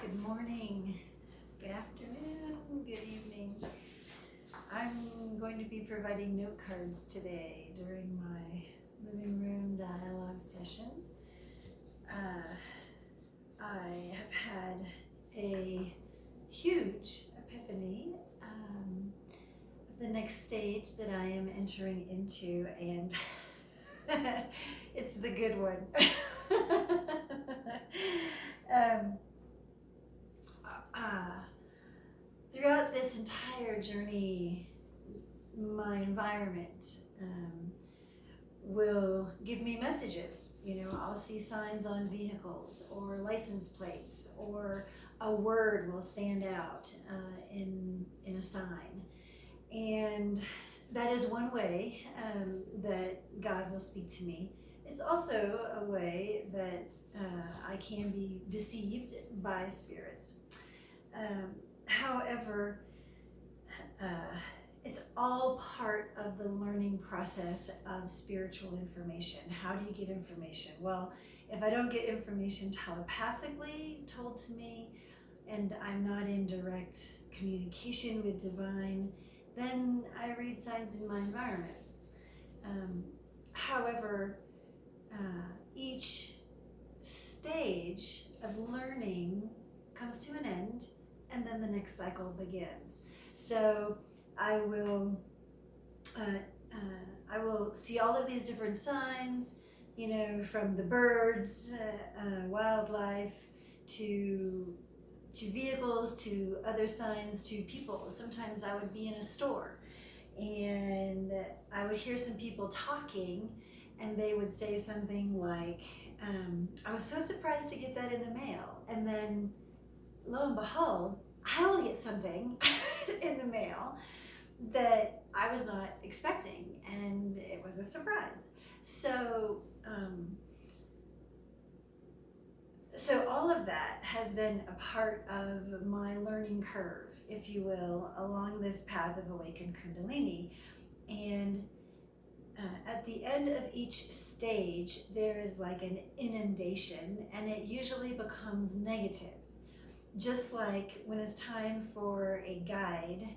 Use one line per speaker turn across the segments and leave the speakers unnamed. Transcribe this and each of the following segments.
Good morning, good afternoon, good evening. I'm going to be providing note cards today during my living room dialogue session. I have had a huge epiphany of the next stage that I am entering into, and it's the good one. Throughout this entire journey, my environment will give me messages. I'll see signs on vehicles or license plates, or a word will stand out in a sign. And that is one way that God will speak to me. It's also a way that I can be deceived by spirits. However, it's all part of the learning process of spiritual information. How do you get information? Well, if I don't get information telepathically told to me, and I'm not in direct communication with divine, then I read signs in my environment. However, each stage of learning comes to an end, and then the next cycle begins. So I will see all of these different signs, from the birds, wildlife, to vehicles, to other signs, to people. Sometimes I would be in a store and I would hear some people talking, and they would say something like, I was so surprised to get that in the mail. And then lo and behold, I will get something in the mail that I was not expecting, and it was a surprise. So all of that has been a part of my learning curve, if you will, along this path of awakened Kundalini. And at the end of each stage, there is like an inundation, and it usually becomes negative. Just like when it's time for a guide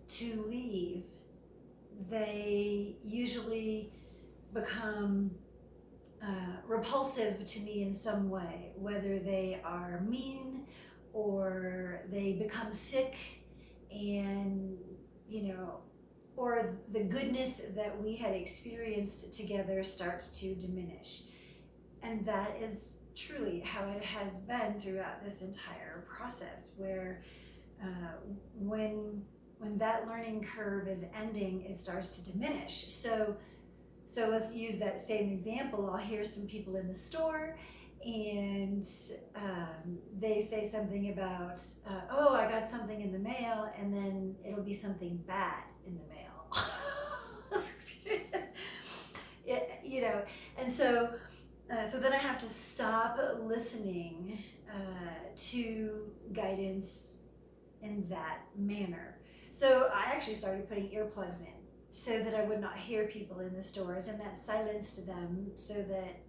to leave, they usually become repulsive to me in some way, whether they are mean or they become sick, and or the goodness that we had experienced together starts to diminish. And that is truly how it has been throughout this entire process, where when that learning curve is ending, it starts to diminish. So let's use that same example. I'll hear some people in the store, and they say something about, oh, I got something in the mail, and then it'll be something bad in the mail. And so then I have to stop listening to guidance in that manner. So I actually started putting earplugs in so that I would not hear people in the stores, and that silenced them, so that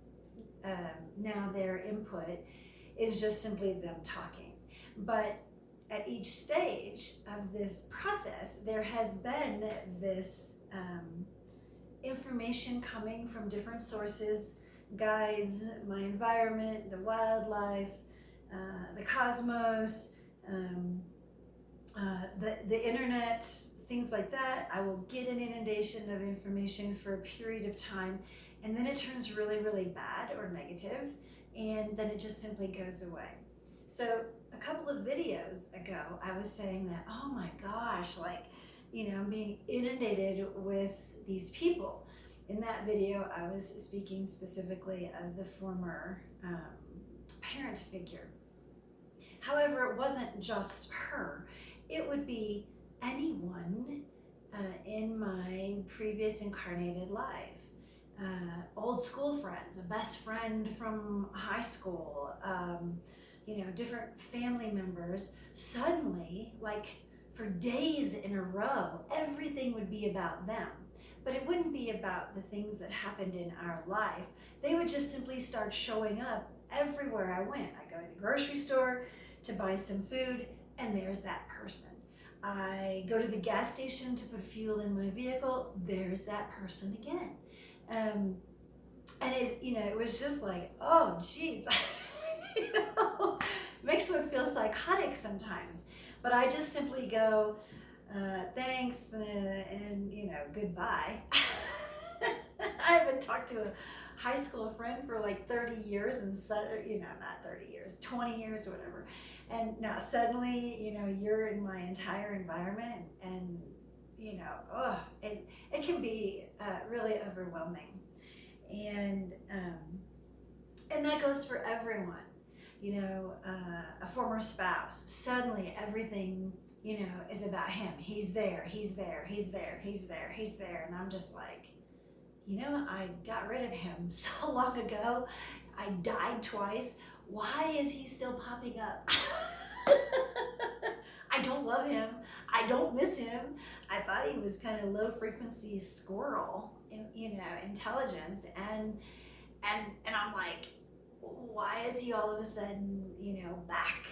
now their input is just simply them talking. But at each stage of this process, there has been this information coming from different sources: guides, my environment, the wildlife, the cosmos, the internet, things like that. I will get an inundation of information for a period of time, and then it turns really, really bad or negative, and then it just simply goes away. So a couple of videos ago, I was saying that, oh my gosh, I'm being inundated with these people. In that video, I was speaking specifically of the former parent figure. However, it wasn't just her. It would be anyone in my previous incarnated life. Old school friends, a best friend from high school, different family members. Suddenly, for days in a row, everything would be about them. But it wouldn't be about the things that happened in our life. They would just simply start showing up everywhere I went. I go to the grocery store, to buy some food, and there's that person. I go to the gas station to put fuel in my vehicle, there's that person again. And it was just like, oh, geez, makes one feel psychotic sometimes. But I just simply go, thanks, and goodbye. I haven't talked to a high school friend for like 30 years, and not 30 years, 20 years or whatever. And now suddenly, you're in my entire environment, and it can be really overwhelming. And that goes for everyone. A former spouse, suddenly everything, is about him. He's there, and I'm just like, I got rid of him so long ago. I died twice. Why is he still popping up? I don't love him. I don't miss him. I thought he was kind of low frequency squirrel, intelligence, and I'm like, why is he all of a sudden, back?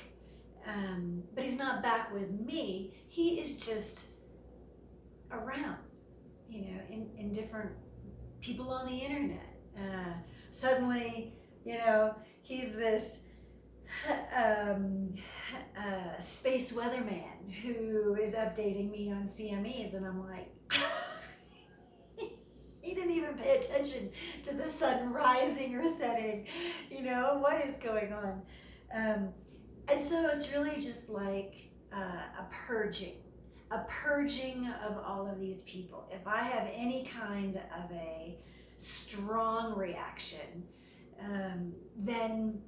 But he's not back with me. He is just around, in different people on the internet. Suddenly, he's this space weatherman who is updating me on CMEs, and I'm like, he didn't even pay attention to the sun rising or setting. What is going on? And so it's really just like a purging of all of these people. If I have any kind of a strong reaction, then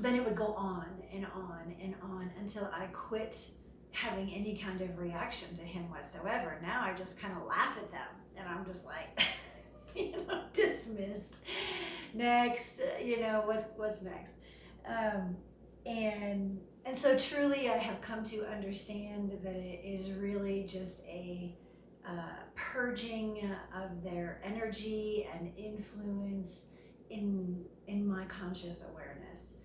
it would go on and on and on until I quit having any kind of reaction to him whatsoever. Now I just kind of laugh at them, and I'm just like, dismissed. Next, what's next? And so truly I have come to understand that it is really just a purging of their energy and influence in my conscious awareness.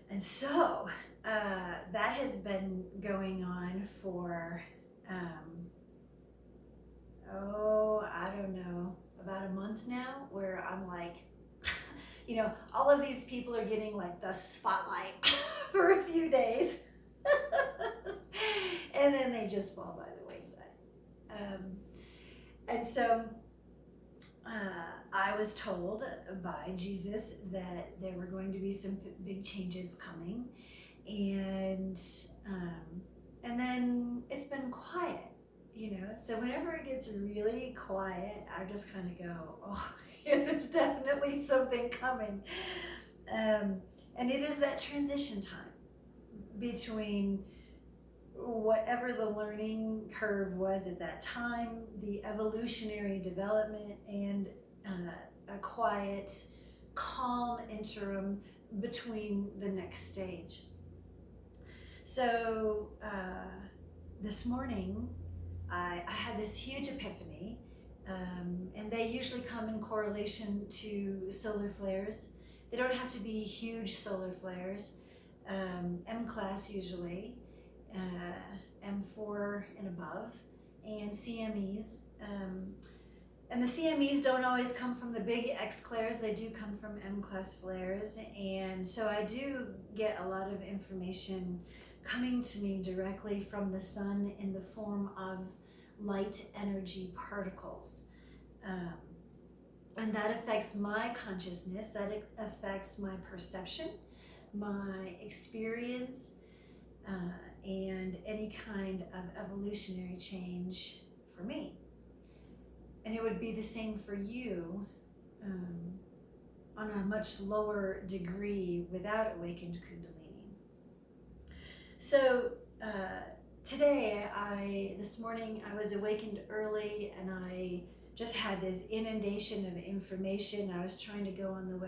And so that has been going on for, I don't know, about a month now, where I'm like, all of these people are getting like the spotlight for a few days. And then they just fall by the wayside. And so I was told by Jesus that there were going to be some big changes coming, and then it's been quiet, So whenever it gets really quiet, I just kind of go, oh, there's definitely something coming, and it is that transition time between whatever the learning curve was at that time, the evolutionary development, and a quiet, calm interim between the next stage. So this morning, I had this huge epiphany, and they usually come in correlation to solar flares. They don't have to be huge solar flares, M-class usually, M4 and above, and CMEs. And the CMEs don't always come from the big X-clares, they do come from M-class flares, and so I do get a lot of information coming to me directly from the sun in the form of light energy particles. And that affects my consciousness, that affects my perception, my experience, and any kind of evolutionary change for me. And it would be the same for you on a much lower degree without awakened Kundalini. So today, this morning, I was awakened early, and I just had this inundation of information. I was trying to go on the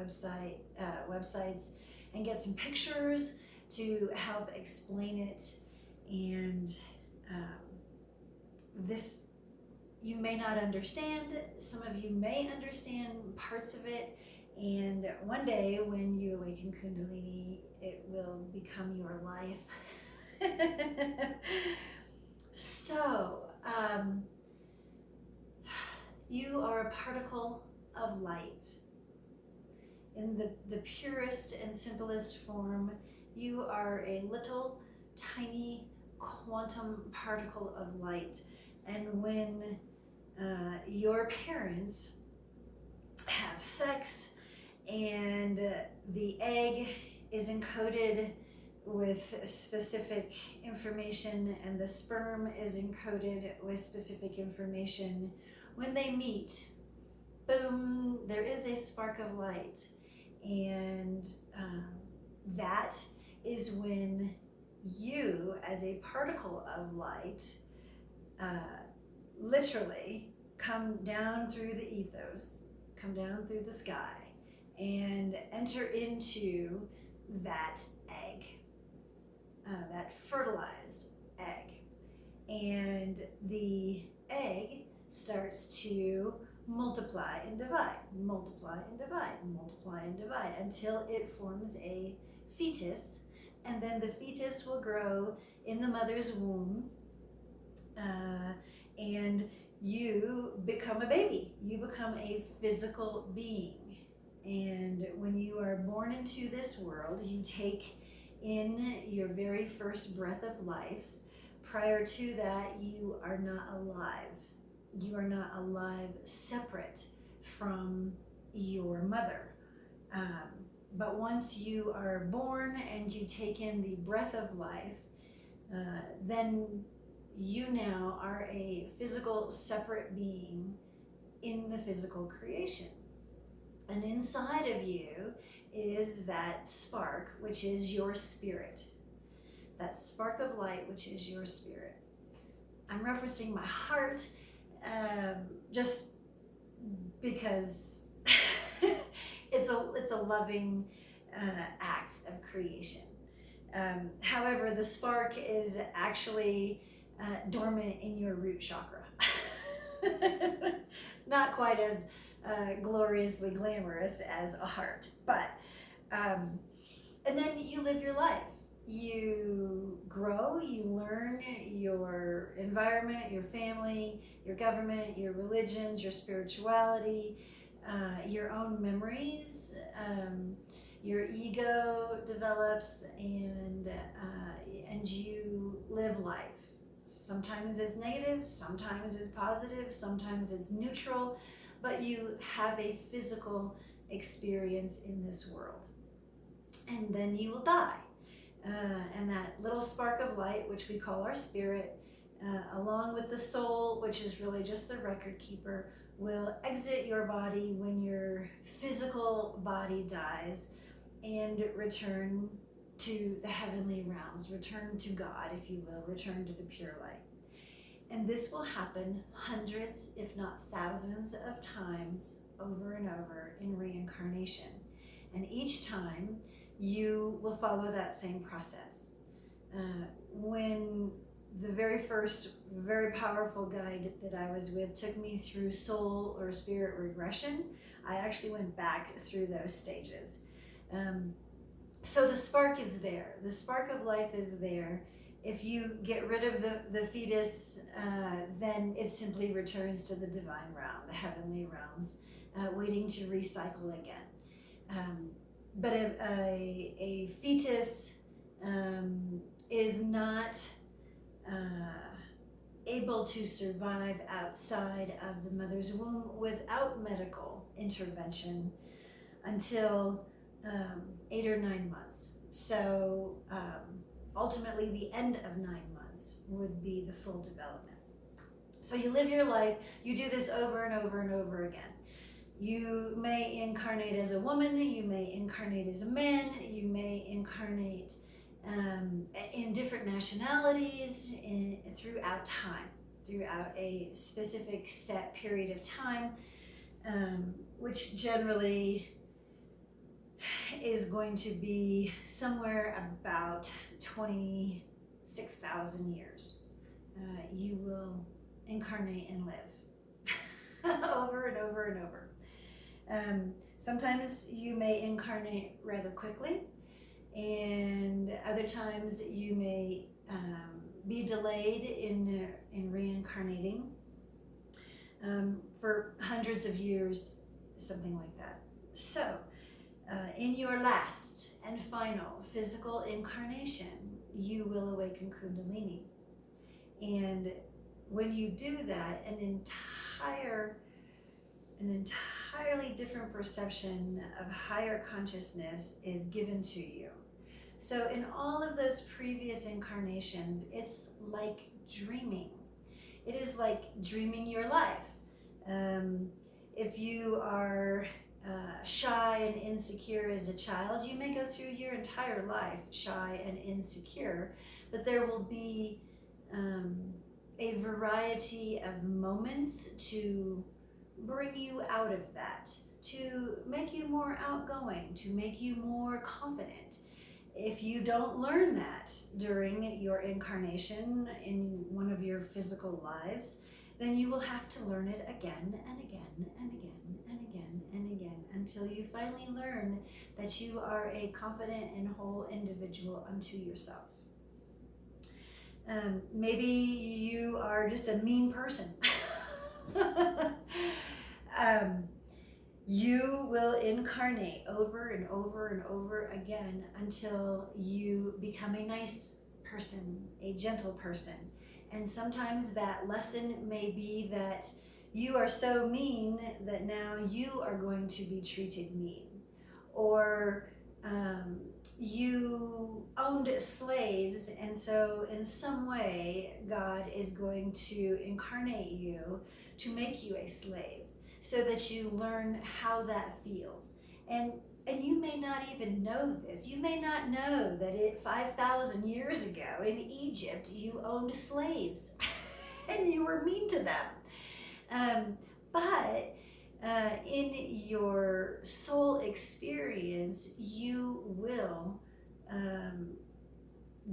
websites and get some pictures to help explain it. And this, you may not understand. Some of you may understand parts of it, And one day when you awaken Kundalini, it will become your life. So, you are a particle of light. In the purest and simplest form, you are a little tiny quantum particle of light. And when your parents have sex and the egg is encoded with specific information and the sperm is encoded with specific information, when they meet, boom, there is a spark of light. And that is when you, as a particle of light, literally come down through the ethos, come down through the sky, and enter into that egg, that fertilized egg. And the egg starts to multiply and divide, multiply and divide, multiply and divide, until it forms a fetus. And then the fetus will grow in the mother's womb, and you become a baby. You become a physical being. And when you are born into this world, you take in your very first breath of life. Prior to that, you are not alive. You are not alive separate from your mother. But once you are born and you take in the breath of life, then you now are a physical separate being in the physical creation. And inside of you is that spark, which is your spirit. That spark of light, which is your spirit. I'm referencing my heart just because it's a loving act of creation. However, the spark is actually dormant in your root chakra. Not quite as gloriously glamorous as a heart, but and then you live your life. You grow, you learn your environment, your family, your government, your religions, your spirituality, your own memories. Your ego develops, and you live life. Sometimes it's negative, sometimes it's positive, sometimes it's neutral, but you have a physical experience in this world. And then you will die. And that little spark of light, which we call our spirit, along with the soul, which is really just the record keeper, will exit your body when your physical body dies and return to the heavenly realms, return to God, if you will, return to the pure light. And this will happen hundreds, if not thousands of times over and over in reincarnation. And each time you will follow that same process. When the very first, very powerful guide that I was with took me through soul or spirit regression, I actually went back through those stages. So the spark is there. The spark of life is there. If you get rid of the fetus, then it simply returns to the divine realm, the heavenly realms, waiting to recycle again. But a fetus is not able to survive outside of the mother's womb without medical intervention until 8 or 9 months. So ultimately the end of 9 months would be the full development. So you live your life, you do this over and over and over again. You may incarnate as a woman, you may incarnate as a man, you may incarnate in different nationalities throughout time, throughout a specific set period of time, which generally is going to be somewhere about 26,000 years. You will incarnate and live over and over and over. Sometimes you may incarnate rather quickly, and other times you may be delayed in reincarnating for hundreds of years, something like that. So, in your last and final physical incarnation, you will awaken Kundalini. And when you do that, an entirely different perception of higher consciousness is given to you. So in all of those previous incarnations, it's like dreaming. It is like dreaming your life. If you are shy and insecure as a child, you may go through your entire life shy and insecure, but there will be a variety of moments to bring you out of that, to make you more outgoing, to make you more confident. If you don't learn that during your incarnation in one of your physical lives, then you will have to learn it again and again and again and again and again until you finally learn that you are a confident and whole individual unto yourself. Maybe you are just a mean person. You will incarnate over and over and over again until you become a nice person, a gentle person. And sometimes that lesson may be that you are so mean that now you are going to be treated mean. Or you owned slaves, and so in some way God is going to incarnate you to make you a slave, so that you learn how that feels. And you may not even know this. You may not know that 5,000 years ago in Egypt, you owned slaves and you were mean to them. But in your soul experience, you will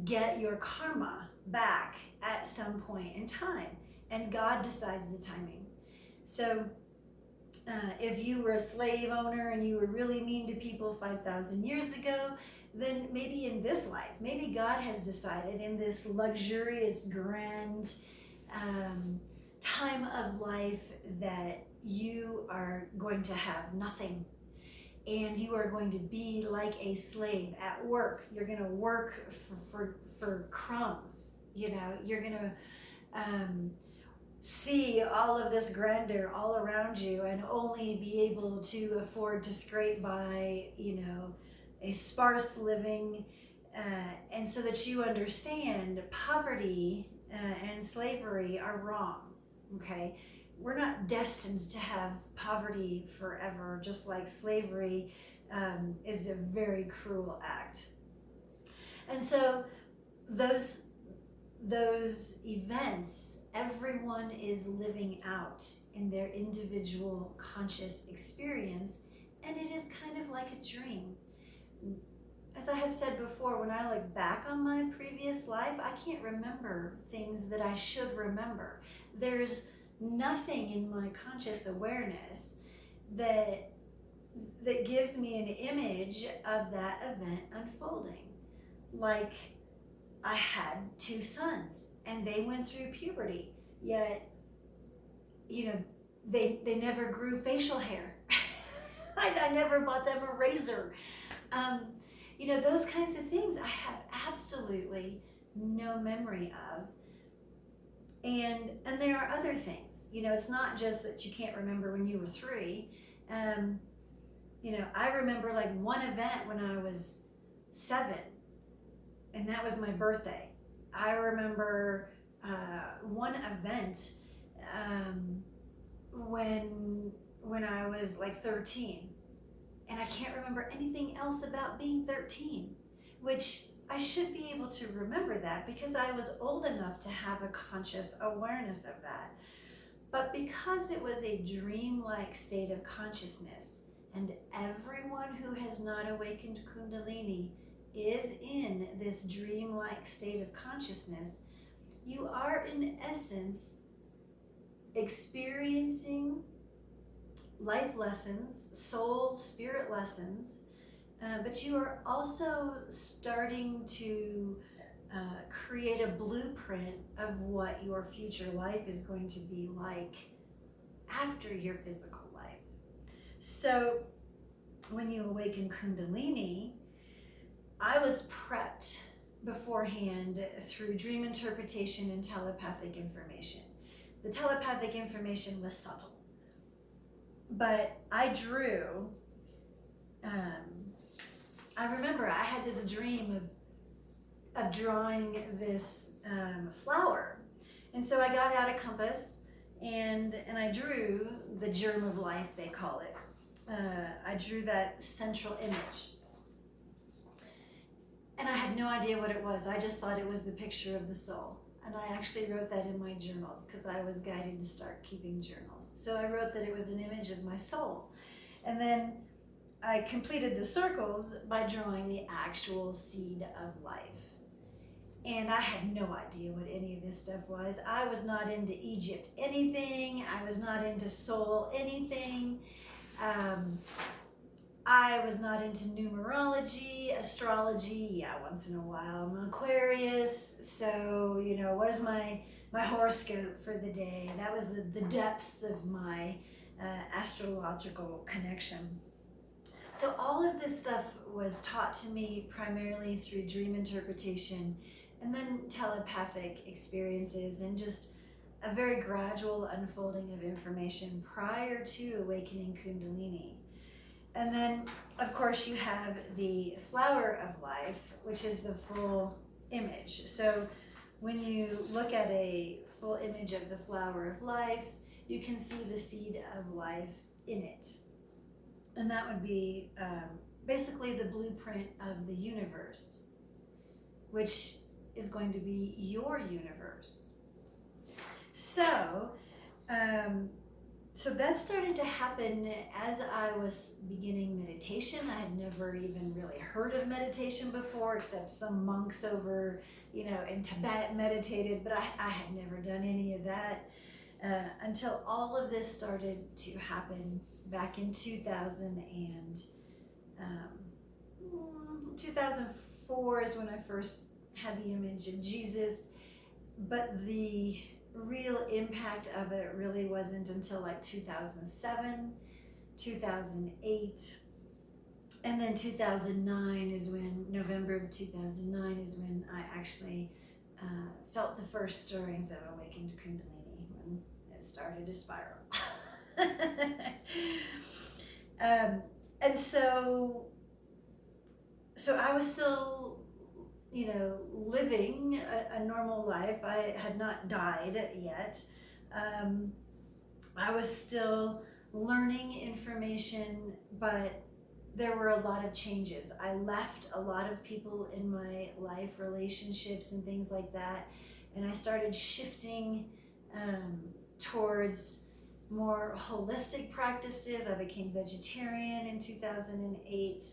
get your karma back at some point in time. And God decides the timing. So if you were a slave owner and you were really mean to people 5,000 years ago, then maybe in this life, maybe God has decided in this luxurious, grand time of life that you are going to have nothing, and you are going to be like a slave at work. You're going to work for crumbs. You're going to see all of this grandeur all around you and only be able to afford to scrape by, a sparse living. And so that you understand poverty and slavery are wrong, okay? We're not destined to have poverty forever, just like slavery is a very cruel act. And so those events, everyone is living out in their individual conscious experience, and it is kind of like a dream. As I have said before, when I look back on my previous life, I can't remember things that I should remember. There's nothing in my conscious awareness that gives me an image of that event unfolding. Like, I had 2 sons and they went through puberty, yet they never grew facial hair. I never bought them a razor. Those kinds of things I have absolutely no memory of. And there are other things. It's not just that you can't remember when you were 3. I remember like one event when I was 7, and that was my birthday. I remember one event when I was like 13, and I can't remember anything else about being 13, which I should be able to remember that because I was old enough to have a conscious awareness of that. But because it was a dreamlike state of consciousness, and everyone who has not awakened Kundalini is in this dreamlike state of consciousness, you are in essence experiencing life lessons, soul, spirit lessons, but you are also starting to create a blueprint of what your future life is going to be like after your physical life. So when you awaken Kundalini, I was prepped beforehand through dream interpretation and telepathic information. The telepathic information was subtle, but I drew, I remember I had this dream of drawing this flower. And so I got out a compass and I drew the germ of life, they call it. I drew that central image. And I had no idea what it was. I just thought it was the picture of the soul. And I actually wrote that in my journals because I was guided to start keeping journals. So I wrote that it was an image of my soul. And then I completed the circles by drawing the actual seed of life. And I had no idea what any of this stuff was. I was not into Egypt anything. I was not into soul anything. I was not into numerology, astrology. Yeah, once in a while. I'm an Aquarius, so what is my horoscope for the day? That was the depth of my astrological connection. So all of this stuff was taught to me primarily through dream interpretation and then telepathic experiences and just a very gradual unfolding of information prior to awakening Kundalini. And then, of course, you have the flower of life, which is the full image. So when you look at a full image of the flower of life, you can see the seed of life in it. And that would be basically the blueprint of the universe, which is going to be your universe. So that started to happen as I was beginning meditation. I had never even really heard of meditation before, except some monks over, in Tibet meditated, but I had never done any of that until all of this started to happen back in 2004 is when I first had the image of Jesus, but the real impact of it really wasn't until like 2007, 2008, and then 2009 is when, November of 2009 is when I actually felt the first stirrings of awakened Kundalini, when it started to spiral. And so I was still, living a normal life. I had not died yet. I was still learning information, but there were a lot of changes. I left a lot of people in my life, relationships and things like that, and I started shifting towards more holistic practices. I became vegetarian in 2008.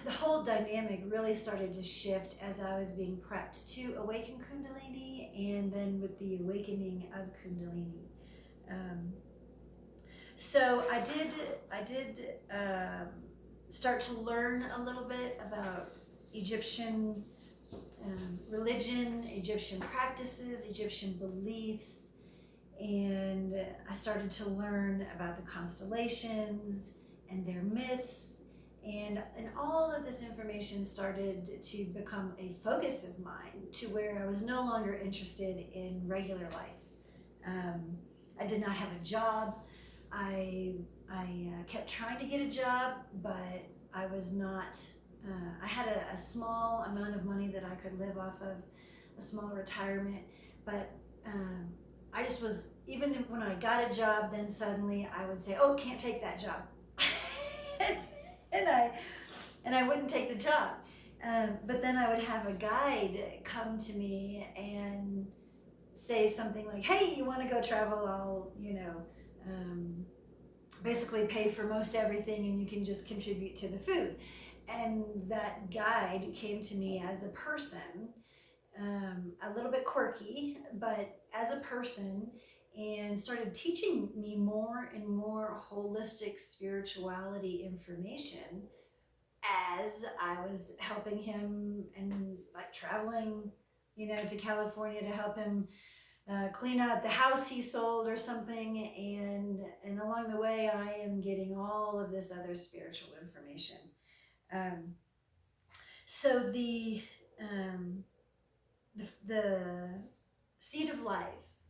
The whole dynamic really started to shift as I was being prepped to awaken Kundalini, and then with the awakening of Kundalini. So I did start to learn a little bit about Egyptian religion, Egyptian practices, Egyptian beliefs, and I started to learn about the constellations and their myths, and all of this information started to become a focus of mine, to where I was no longer interested in regular life. I did not have a job. I kept trying to get a job, but I was not. I had a small amount of money that I could live off of, a small retirement, but I just was, even when I got a job, then suddenly I would say, oh, can't take that job. and I wouldn't take the job. But then I would have a guide come to me and say something like, hey, you want to go travel? I'll, basically pay for most everything, and you can just contribute to the food. And that guide came to me as a person, a little bit quirky, but as a person, and started teaching me more and more holistic spirituality information as I was helping him and like traveling, to California to help him clean out the house he sold or something. And along the way, I am getting all of this other spiritual information. Um, so the seed of life,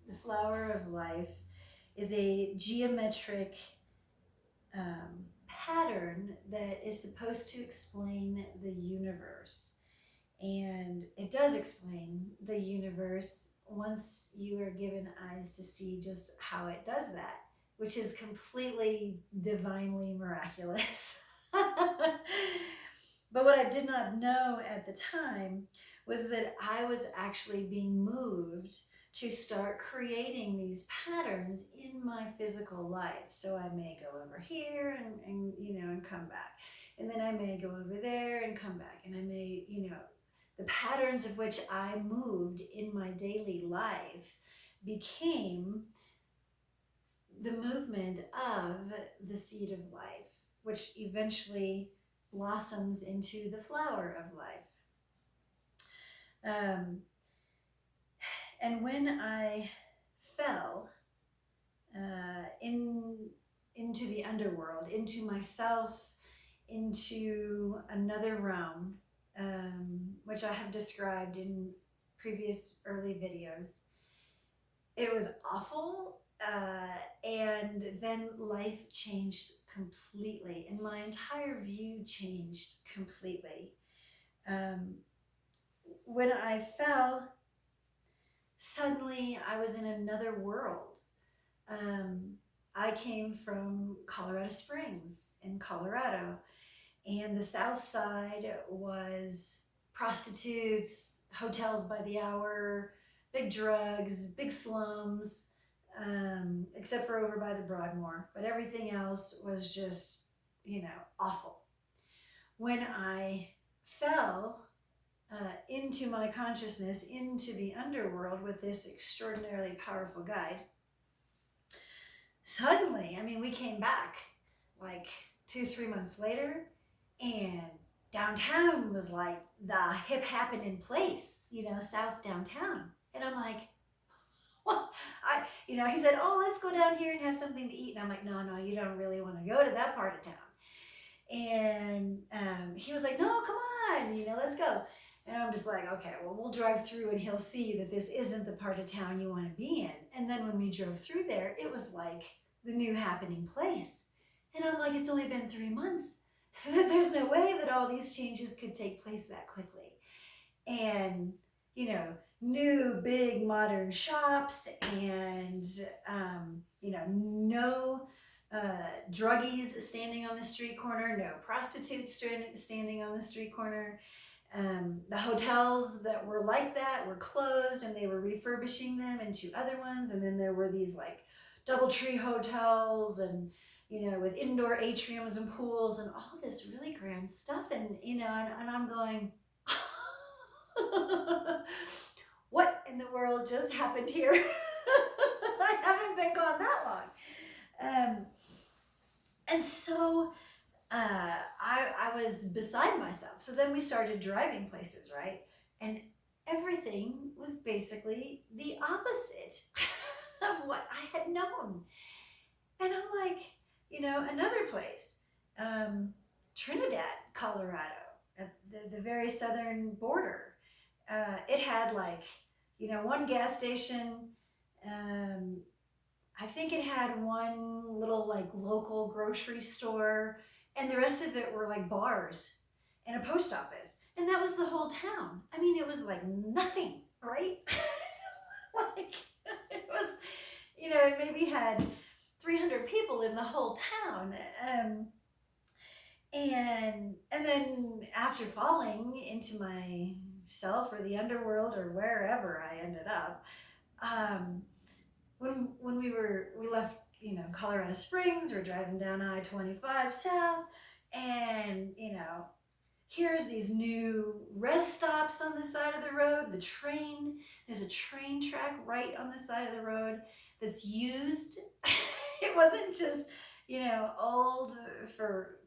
the flower of life, is a geometric pattern that is supposed to explain the universe. And it does explain the universe once you are given eyes to see just how it does that, which is completely divinely miraculous. But what I did not know at the time was that I was actually being moved to start creating these patterns in my physical life. So I may go over here and come back. And then I may go over there and come back. And I may, the patterns of which I moved in my daily life became the movement of the seed of life, which eventually blossoms into the flower of life. And when I fell into the underworld, into myself, into another realm, which I have described in previous early videos, it was awful. And then life changed completely, and my entire view changed completely. When I fell, suddenly I was in another world. I came from Colorado Springs in Colorado, and the south side was prostitutes, hotels by the hour, big drugs, big slums, except for over by the Broadmoor. But everything else was just, awful. When I fell into my consciousness, into the underworld with this extraordinarily powerful guide, suddenly, we came back like 2-3 months later, and downtown was like the hip happening place, South downtown. And I'm like, well, he said, oh, let's go down here and have something to eat. And I'm like, no, you don't really want to go to that part of town. And he was like, no, come on, let's go. And I'm just like, okay, well, we'll drive through and he'll see that this isn't the part of town you want to be in. And then when we drove through there, it was like the new happening place. And I'm like, it's only been 3 months. There's no way that all these changes could take place that quickly. And, new big modern shops and, no druggies standing on the street corner, no prostitutes standing on the street corner. The hotels that were like that were closed, and they were refurbishing them into other ones. And then there were these like DoubleTree hotels and, with indoor atriums and pools and all this really grand stuff. And, and I'm going, what in the world just happened here? I haven't been gone that long. And so I was beside myself. So then we started driving places, right? And everything was basically the opposite of what I had known. And I'm like, another place, Trinidad, Colorado, at the very southern border. It had like, one gas station. I think it had one little like local grocery store, and the rest of it were like bars and a post office. And that was the whole town. It was like nothing, right? Like it was, it maybe had 300 people in the whole town. And then after falling into myself or the underworld or wherever I ended up, when we left, Colorado Springs, we're driving down I-25 south, and here's these new rest stops on the side of the road. There's a train track right on the side of the road that's used. It wasn't just, old for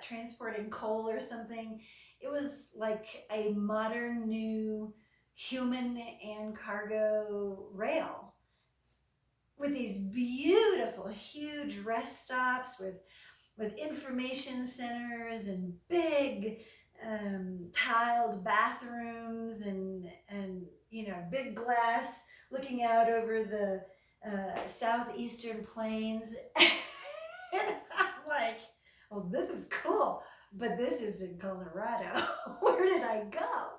transporting coal or something. It was like a modern new human and cargo rail with these beautiful, huge rest stops with information centers and big tiled bathrooms and big glass looking out over the southeastern plains. And I'm like, well, this is cool, but this is in Colorado. Where did I go?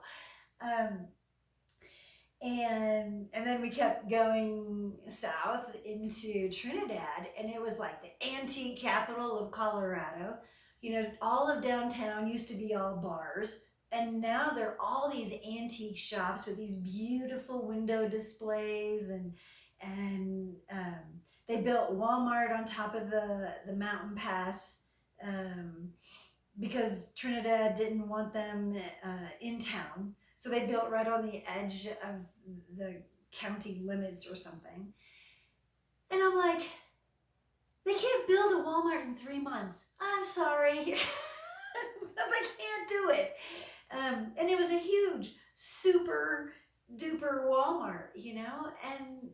And then we kept going south into Trinidad, and it was like the antique capital of Colorado. All of downtown used to be all bars, and now there are all these antique shops with these beautiful window displays, and they built Walmart on top of the mountain pass, because Trinidad didn't want them in town. So they built right on the edge of the county limits or something. And I'm like, they can't build a Walmart in 3 months. I'm sorry. They can't do it. And it was a huge, super duper Walmart, and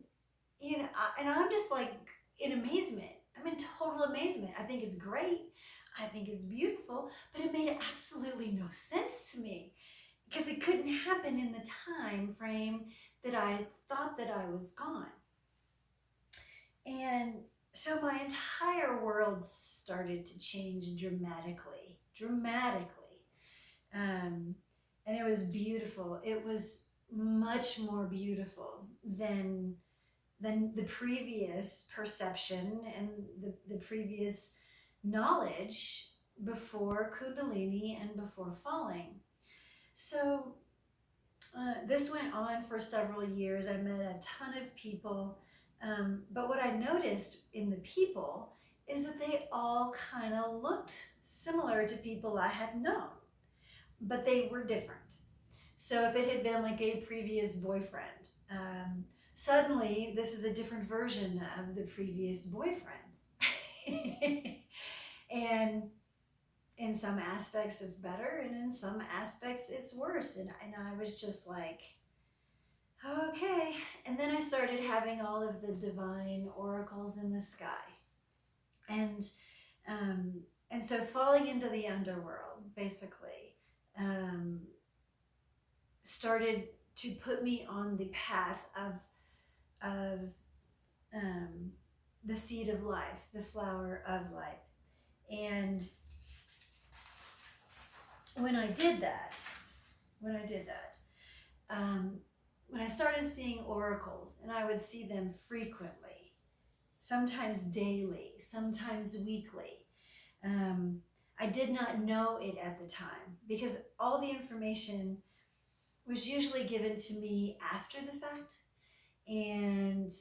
I'm just like in amazement. I'm in total amazement. I think it's great. I think it's beautiful, but it made absolutely no sense to me, because it couldn't happen in the time frame that I thought that I was gone. And so my entire world started to change dramatically. And it was beautiful. It was much more beautiful than the previous perception and the previous knowledge before Kundalini and before falling. So this went on for several years. I met a ton of people. But what I noticed in the people is that they all kind of looked similar to people I had known, but they were different. So if it had been like a previous boyfriend, suddenly this is a different version of the previous boyfriend. And in some aspects it's better, and in some aspects it's worse. And I was just like, okay. And then I started having all of the divine oracles in the sky. And so falling into the underworld basically started to put me on the path of the seed of life, the flower of life. And when I did that, when I started seeing oracles, and I would see them frequently, sometimes daily, sometimes weekly, I did not know it at the time, because all the information was usually given to me after the fact, and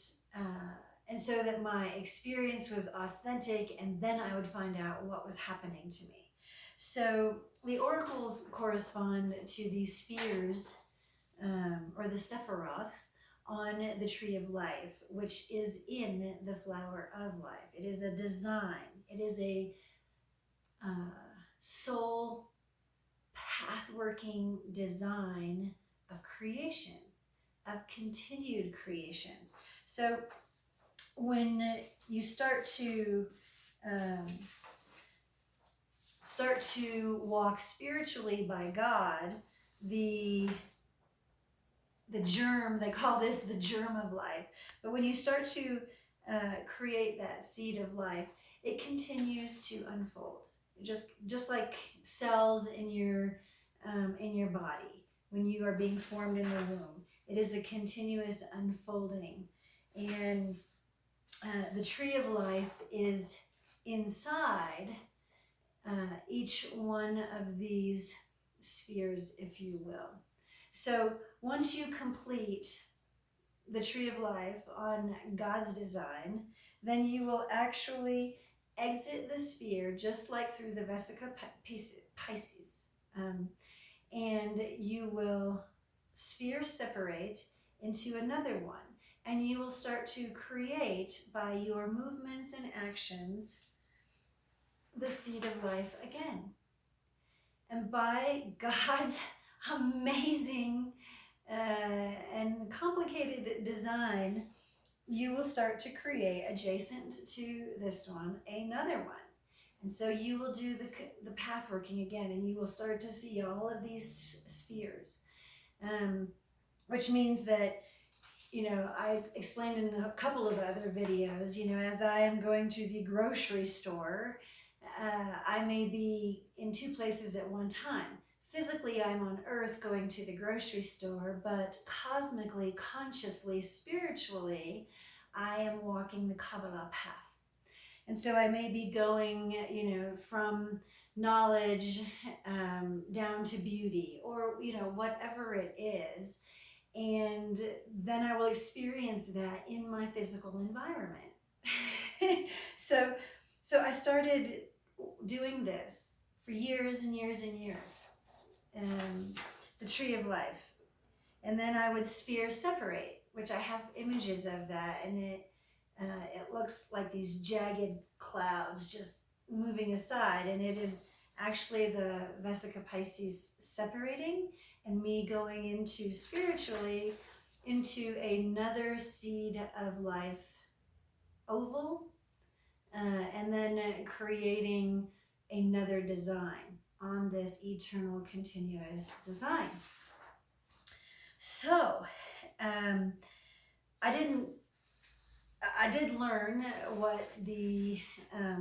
so that my experience was authentic, and then I would find out what was happening to me. So the oracles correspond to these spheres, or the Sephiroth, on the tree of life, which is in the flower of life. It is a design. It is a soul path-working design of creation, of continued creation. So when you start to walk spiritually by God, the germ, they call this the germ of life. But when you start to create that seed of life, it continues to unfold, just like cells in your body when you are being formed in the womb. It is a continuous unfolding, and the tree of life is inside each one of these spheres, if you will. So once you complete the tree of life on God's design, then you will actually exit the sphere just like through the Vesica Piscis. And you will sphere separate into another one. And you will start to create, by your movements and actions, the seed of life again. And by God's amazing and complicated design, you will start to create, adjacent to this one, another one. And so you will do the path working again, and you will start to see all of these spheres, which means that, I explained in a couple of other videos, as I am going to the grocery store, I may be in two places at one time. Physically, I'm on earth going to the grocery store, but cosmically, consciously, spiritually, I am walking the Kabbalah path. And so I may be going, from knowledge down to beauty, or, whatever it is. And then I will experience that in my physical environment. So I started doing this for years and years and years. The tree of life. And then I would sphere separate, which I have images of that, and it looks like these jagged clouds just moving aside, and it is actually the Vesica Pisces separating, and me going into, spiritually, into another seed of life oval, and then creating another design on this eternal continuous design. So I did learn what the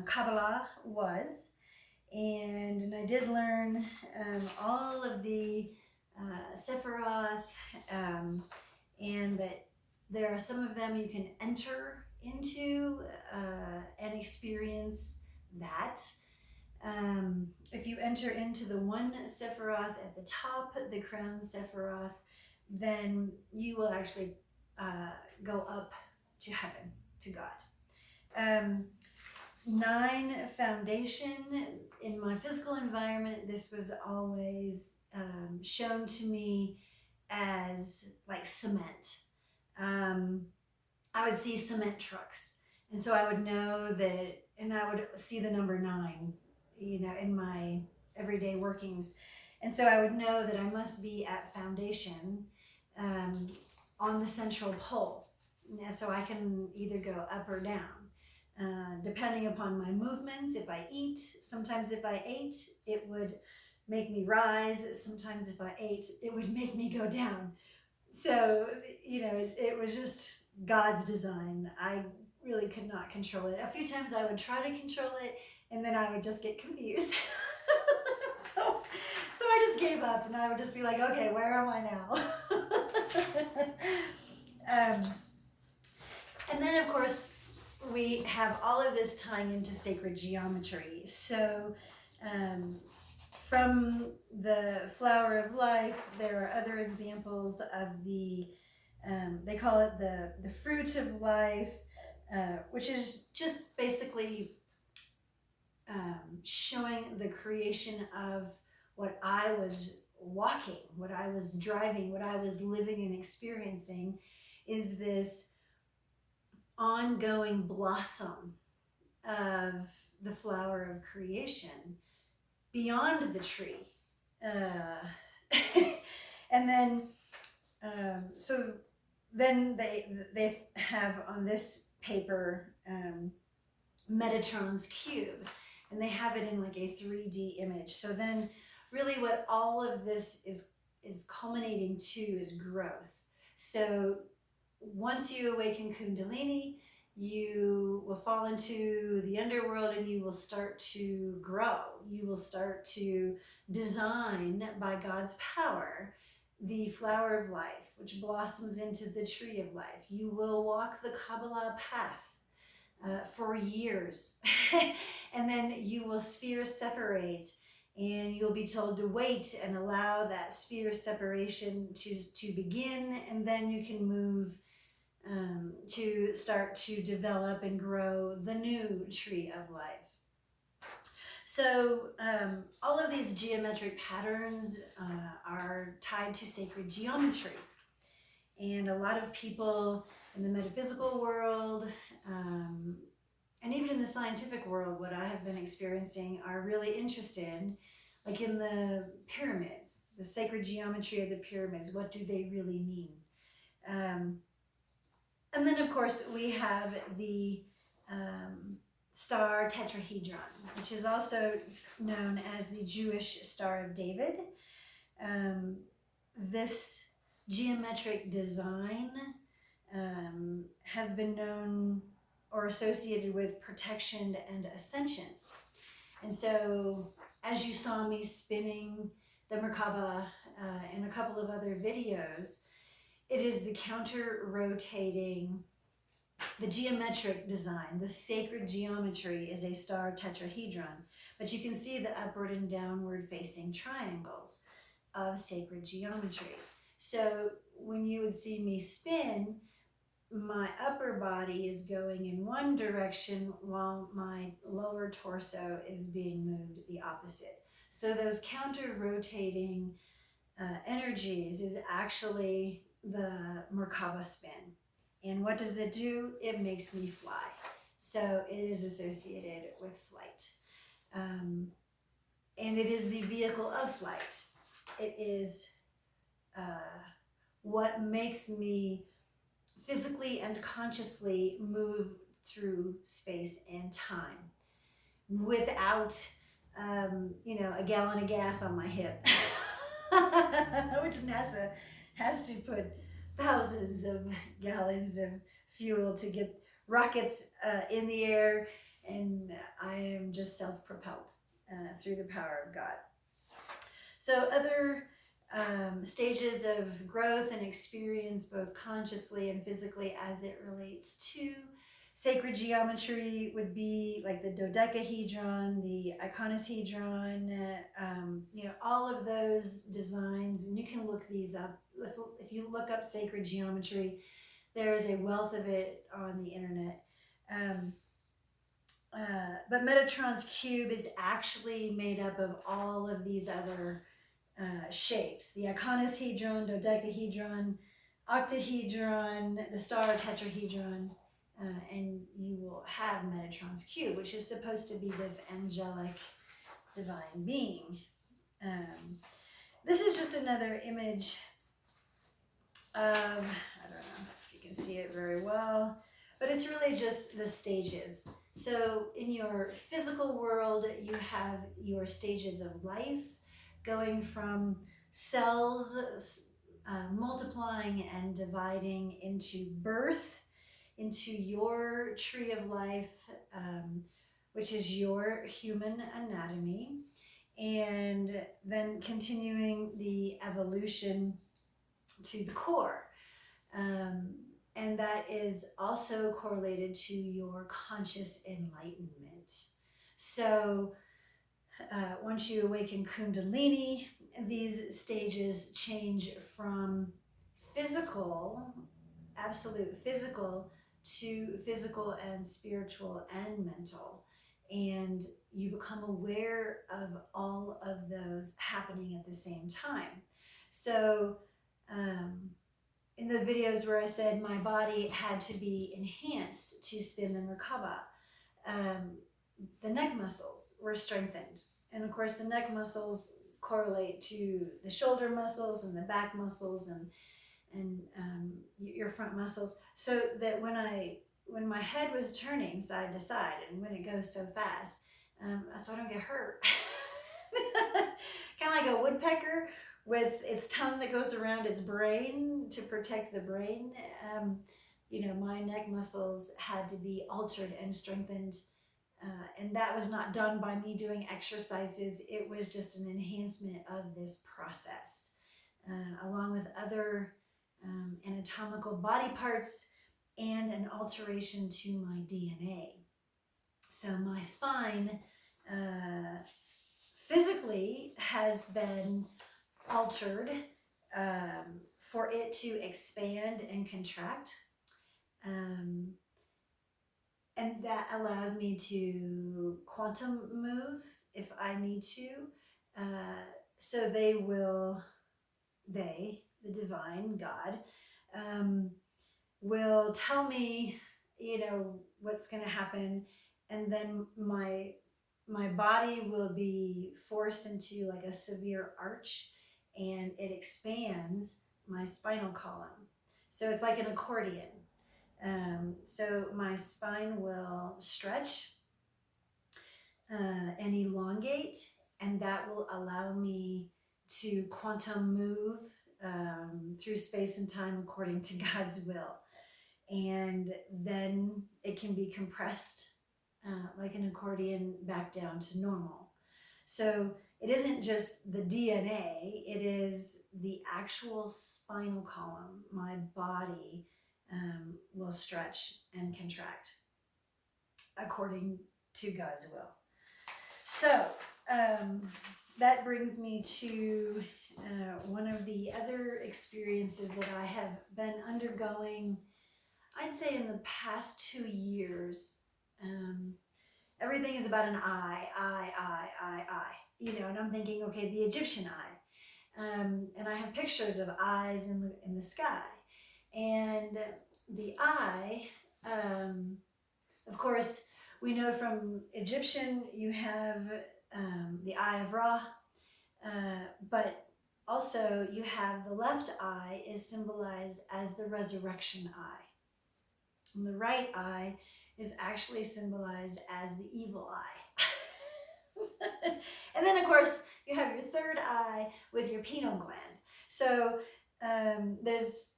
Kabbalah was, and I did learn all of the Sephiroth, and that there are some of them you can enter into and experience that. If you enter into the one Sephiroth at the top, the crown Sephiroth, then you will actually go up to heaven, to God. 9, foundation. In my physical environment, this was always shown to me as like cement. I would see cement trucks, and so I would know that, and I would see the number 9, in my everyday workings. And so I would know that I must be at foundation on the central pole. So I can either go up or down, depending upon my movements. If I eat, sometimes if I ate, it would make me rise. Sometimes if I ate, it would make me go down. So, it was just God's design. I really could not control it. A few times I would try to control it, and then I would just get confused. So I just gave up, and I would just be like, okay, where am I now? And then, of course, we have all of this tying into sacred geometry. So from the flower of life, there are other examples of the, they call it the fruit of life, which is just basically showing the creation of what I was walking, what I was driving, what I was living and experiencing, is this ongoing blossom of the flower of creation beyond the tree. And then, so then they have on this paper Metatron's cube, and they have it in like a 3D image. So then really what all of this is culminating to is growth. So once you awaken Kundalini, you will fall into the underworld, and you will start to grow. You will start to design, by God's power, the flower of life, which blossoms into the tree of life. You will walk the Kabbalah path for years. And then you will sphere separate, and you'll be told to wait and allow that sphere separation to begin, and then you can move to start to develop and grow the new tree of life. So all of these geometric patterns are tied to sacred geometry. And a lot of people in the metaphysical world, and even in the scientific world, what I have been experiencing, are really interested, like in the pyramids, the sacred geometry of the pyramids. What do they really mean? And then, of course, we have the star tetrahedron, which is also known as the Jewish Star of David. This geometric design has been known or associated with protection and ascension. And so, as you saw me spinning the Merkaba in a couple of other videos, it is the counter-rotating, the geometric design, the sacred geometry is a star tetrahedron, but you can see the upward and downward facing triangles of sacred geometry. So when you would see me spin, my upper body is going in one direction while my lower torso is being moved the opposite. So those counter-rotating energies is actually the Merkaba spin. And what does it do? It makes me fly. So it is associated with flight. And it is the vehicle of flight. It is what makes me physically and consciously move through space and time without, a gallon of gas on my hip, which NASA has to put thousands of gallons of fuel to get rockets in the air, and I am just self-propelled through the power of God. So other stages of growth and experience, both consciously and physically, as it relates to sacred geometry, would be like the dodecahedron, the iconocedron, all of those designs. And you can look these up. If you look up sacred geometry, there's a wealth of it on the internet. But Metatron's cube is actually made up of all of these other shapes: the iconocedron, dodecahedron, octahedron, the star tetrahedron, and you will have Metatron's cube, which is supposed to be this angelic divine being. This is just another image of, I don't know if you can see it very well, but it's really just the stages. So in your physical world, you have your stages of life, going from cells multiplying and dividing into birth, into your tree of life, which is your human anatomy, and then continuing the evolution to the core. And that is also correlated to your conscious enlightenment. So once you awaken Kundalini, these stages change from physical, absolute physical, to physical and spiritual and mental. And you become aware of all of those happening at the same time. So in the videos where I said my body had to be enhanced to spin the Merkaba, the neck muscles were strengthened. And of course, the neck muscles correlate to the shoulder muscles and the back muscles and your front muscles. So that when my head was turning side to side, and when it goes so fast, so I don't get hurt. Kind of like a woodpecker with its tongue that goes around its brain to protect the brain. My neck muscles had to be altered and strengthened. And that was not done by me doing exercises. It was just an enhancement of this process, along with other anatomical body parts and an alteration to my DNA. So my spine physically has been altered for it to expand and contract. And that allows me to quantum move if I need to. So the divine God, will tell me, what's going to happen. And then my body will be forced into like a severe arch, and it expands my spinal column. So it's like an accordion. So my spine will stretch and elongate, and that will allow me to quantum move through space and time according to God's will. And then it can be compressed like an accordion back down to normal. So it isn't just the DNA, it is the actual spinal column. My body will stretch and contract according to God's will. So that brings me to one of the other experiences that I have been undergoing, I'd say in the past 2 years. Everything is about an eye, and I'm thinking, okay, the Egyptian eye. And I have pictures of eyes in the sky. And the eye, of course, we know from Egyptian, you have the eye of Ra, but also you have the left eye is symbolized as the resurrection eye. And the right eye is actually symbolized as the evil eye. And then, of course, you have your third eye with your pineal gland. So there's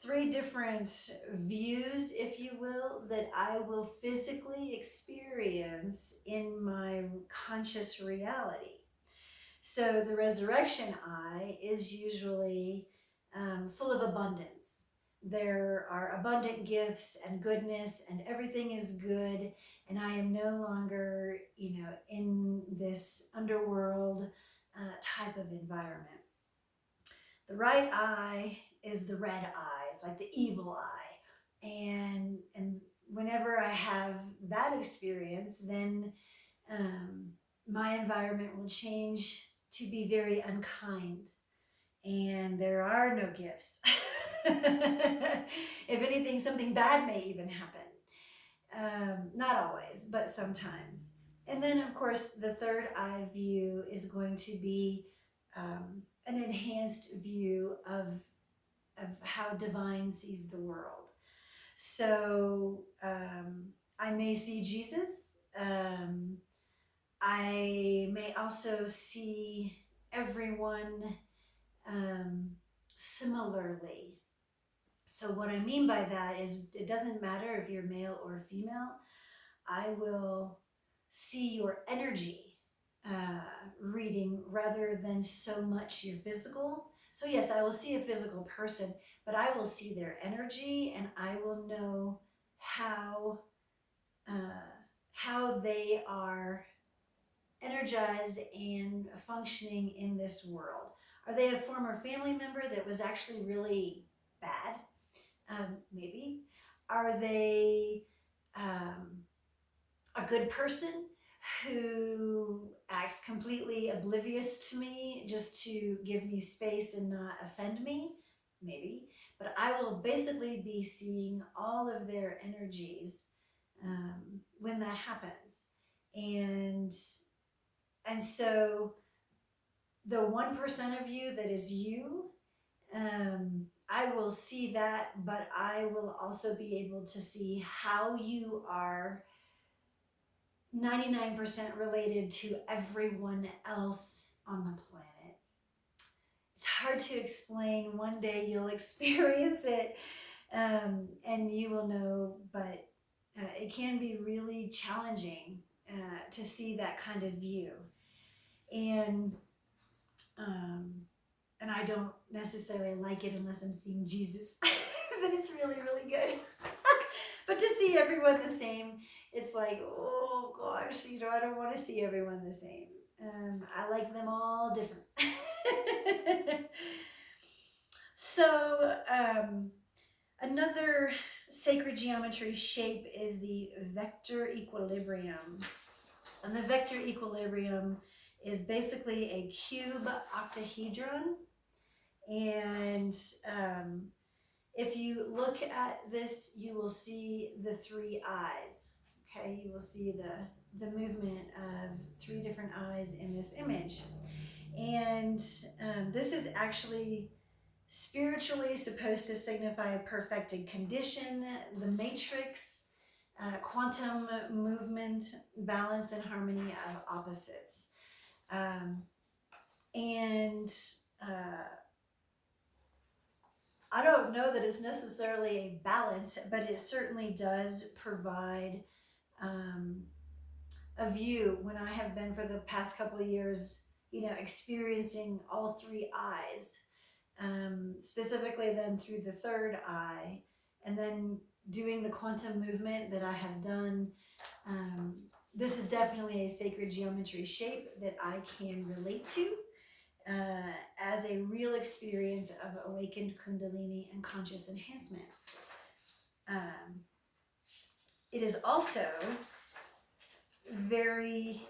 3 different views, if you will, that I will physically experience in my conscious reality. So the resurrection eye is usually full of abundance. There are abundant gifts and goodness, and everything is good, and I am no longer, in this underworld type of environment. The right eye is the red eye. It's like the evil eye. And whenever I have that experience, then my environment will change to be very unkind. And there are no gifts. If anything, something bad may even happen. Not always, but sometimes. And then, of course, the third eye view is going to be an enhanced view of how divine sees the world. So I may see Jesus. I may also see everyone similarly. So what I mean by that is it doesn't matter if you're male or female. I will see your energy reading rather than so much your physical. So yes, I will see a physical person, but I will see their energy, and I will know how they are energized and functioning in this world. Are they a former family member that was actually really bad? Maybe. Are they a good person who acts completely oblivious to me just to give me space and not offend me? Maybe. But I will basically be seeing all of their energies when that happens. And so the 1% of you that is you, I will see that, but I will also be able to see how you are 99% related to everyone else on the planet. It's hard to explain. One day you'll experience it, and you will know, but it can be really challenging to see that kind of view. And I don't necessarily like it unless I'm seeing Jesus. Then it's really, really good. But to see everyone the same, it's like, oh gosh, I don't want to see everyone the same. I like them all different. So another sacred geometry shape is the vector equilibrium. And the vector equilibrium is basically a cube octahedron. And if you look at this, you will see the three eyes. Okay, you will see the movement of three different eyes in this image. And this is actually spiritually supposed to signify a perfected condition, the matrix, quantum movement, balance and harmony of opposites. And I don't know that it's necessarily a balance, but it certainly does provide a view when I have been for the past couple of years, experiencing all three eyes, specifically then through the third eye, and then doing the quantum movement that I have done. This is definitely a sacred geometry shape that I can relate to as a real experience of awakened Kundalini and conscious enhancement. It is also very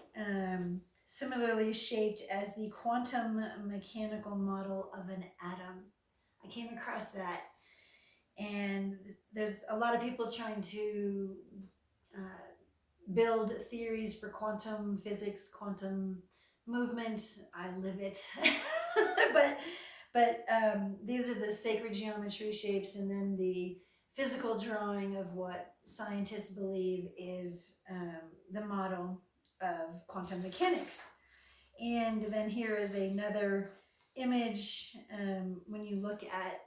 similarly shaped as the quantum mechanical model of an atom. I came across that, and there's a lot of people trying to build theories for quantum physics, quantum movement. I live it. but these are the sacred geometry shapes, and then the physical drawing of what scientists believe is the model of quantum mechanics. And then here is another image. When you look at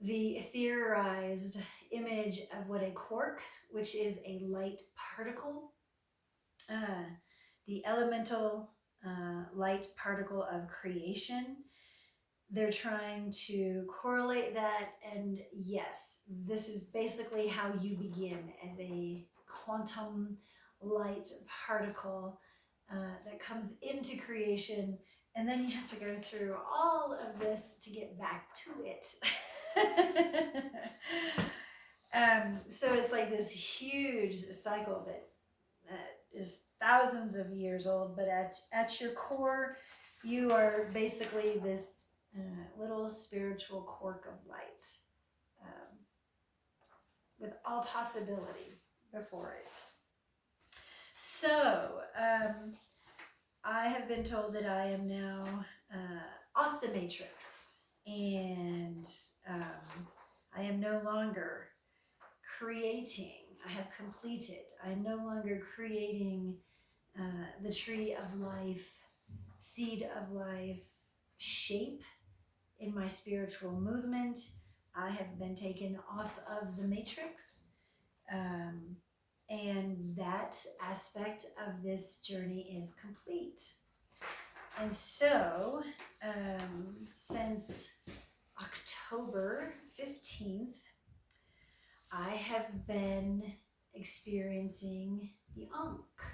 the theorized image of what a quark, which is a light particle, the elemental light particle of creation, they're trying to correlate that. And yes, this is basically how you begin, as a quantum light particle that comes into creation, and then you have to go through all of this to get back to it. So it's like this huge cycle that is thousands of years old, but at your core, you are basically this little spiritual quark of light with all possibility before it. So I have been told that I am now off the matrix, and I am no longer creating. I have completed. I am no longer creating the tree of life, seed of life shape in my spiritual movement. I have been taken off of the matrix, and that aspect of this journey is complete. And so since October 15th, I have been experiencing the Ankh,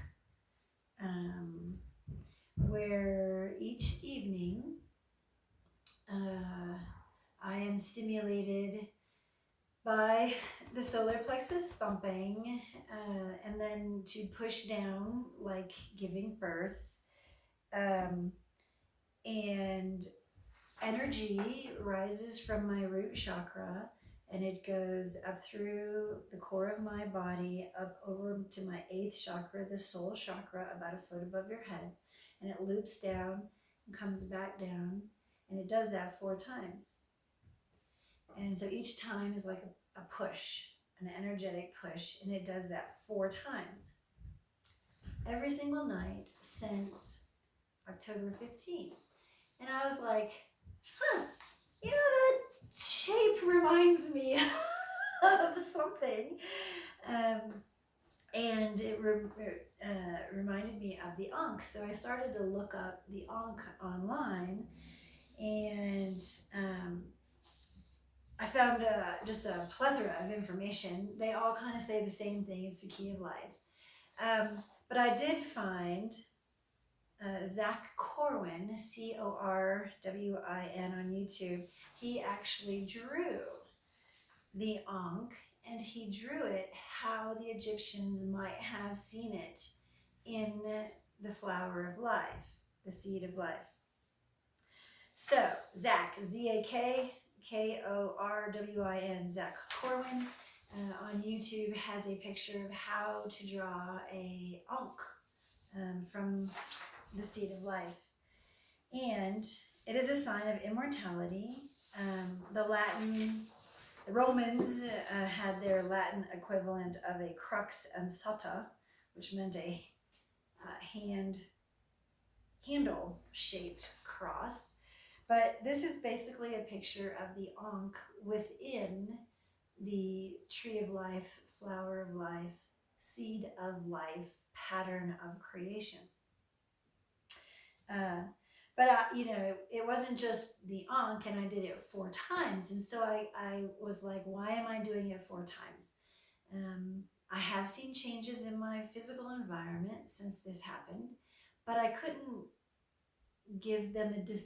where each evening I am stimulated by the solar plexus thumping, and then to push down like giving birth, and energy rises from my root chakra, and it goes up through the core of my body, up over to my 8th chakra, the soul chakra, about a foot above your head, and it loops down and comes back down, and it does that 4 times. And so each time is like a push, an energetic push, and it does that 4 times every single night since October 15th. And I was like, that shape reminds me of something. And it reminded me of the Ankh. So I started to look up the Ankh online, and I found just a plethora of information. They all kind of say the same thing. It's the key of life. But I did find Zach Corwin, Corwin on YouTube. He actually drew the Ankh, and he drew it how the Egyptians might have seen it in the flower of life, the seed of life. So Zach, Z-A-K, K-O-R-W-I-N, Zach Corwin, on YouTube has a picture of how to draw a ankh from the seed of life. And it is a sign of immortality. The Romans had their Latin equivalent of a crux ansata, which meant a handle-shaped cross. But this is basically a picture of the ankh within the tree of life, flower of life, seed of life, pattern of creation. But it wasn't just the ankh, and I did it 4 times. And so I was like, why am I doing it 4 times? I have seen changes in my physical environment since this happened, but I couldn't give them a